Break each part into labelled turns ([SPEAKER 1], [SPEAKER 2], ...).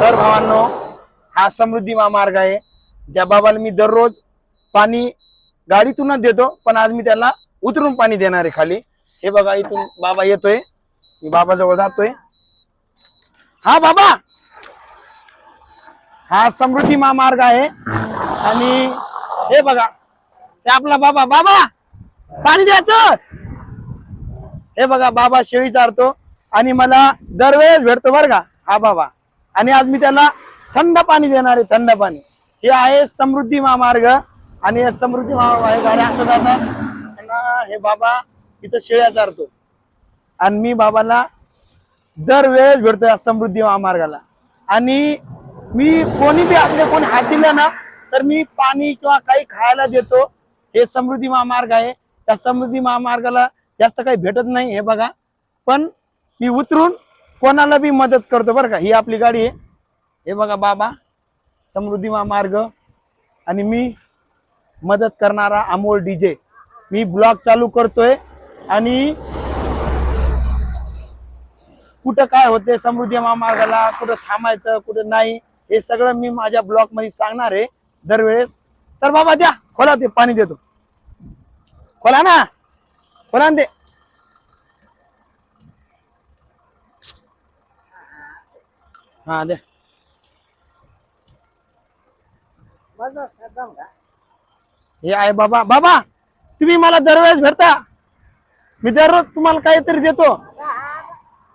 [SPEAKER 1] तर भावांनो, हा समृद्धी महामार्ग आहे. त्या बाबाला मी दररोज पाणी गाडीतूनच देतो, पण आज मी त्याला उतरून पाणी देणार आहे खाली. हे बघा, इथून बाबा येतोय, मी बाबाजवळ जातोय. हा बाबा, हा समृद्धी महामार्ग आहे. आणि हे बघा, ते आपला बाबा. बाबा पाणी द्यायचं. हे बघा, बाबा शेळी चारतो आणि मला दरवेळेस भेटतो बरं का हा बाबा. आणि आज मी त्याला थंड पाणी देणार आहे, थंड पाणी. हे आहे समृद्धी महामार्ग. आणि हे समृद्धी महामार्ग गाड्या असं जातात. हे बाबा इथं शेळ्या चारतो आणि मी बाबाला दरवेळेस भेटतो या समृद्धी महामार्गाला. आणि मी कोणी बी आपले कोणी हात दिला ना, तर मी पाणी किंवा काही खायला देतो. हे समृद्धी महामार्ग आहे. त्या समृद्धी महामार्गाला जास्त काही भेटत नाही. हे बघा, पण मी उतरून कोणाला बी मदत करतो बरं का. ही आपली गाडी आहे. हे बघा बाबा, समृद्धी महामार्ग. आणि मी मदत करणारा अमोल डीजे. मी ब्लॉग चालू करतोय आणि कुठं काय होते समृद्धी महामार्गाला, कुठं थांबायचं कुठं नाही, हे सगळं मी माझ्या ब्लॉग मध्ये सांगणार आहे दरवेळेस. तर बाबा द्या, खोला, ते पाणी देतो. खोला ना, खोला दे. हा दे. हे आहे बाबा. बाबा तुम्ही मला दरवेळेस भेटता, मी दररोज तुम्हाला काहीतरी देतो.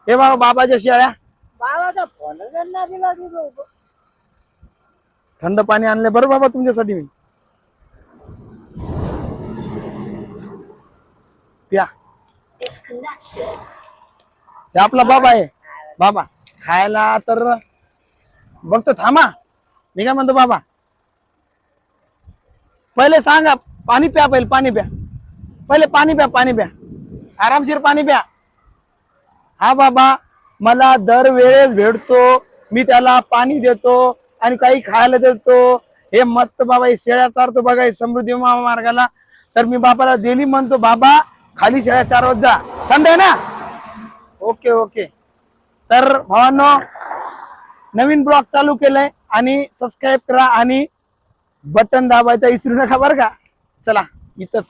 [SPEAKER 1] हे बाबा, बाबाच्या शेळ्या. थंड पाणी आणले बरं बाबा तुमच्यासाठी मी. प्या. हे आपला बाबा आहे. बाबा खायला तर बघतो, थांबा. मी काय म्हणतो बाबा, पहिले सांगा, पाणी प्या. पहिले पाणी प्या, पहिले पाणी प्या, पाणी प्या, आरामशीर पाणी प्या. हा बाबा मला दरवेळेस भेटतो, मी त्याला पाणी देतो आणि काही खायला देतो. हे मस्त बाबा, हे शेळ्या चारतो बघा, हे समृद्धी महामार्गाला. तर मी बाबाला डेली म्हणतो, बाबा खाली शेळ्या चारवत जा, थंड आहे ना. Okay okay. तर भावांनो, नवीन ब्लॉग चालू केलंय आणि सबस्क्राईब करा आणि बटन दाबायचा विसरू नका बरं का. चला इथंच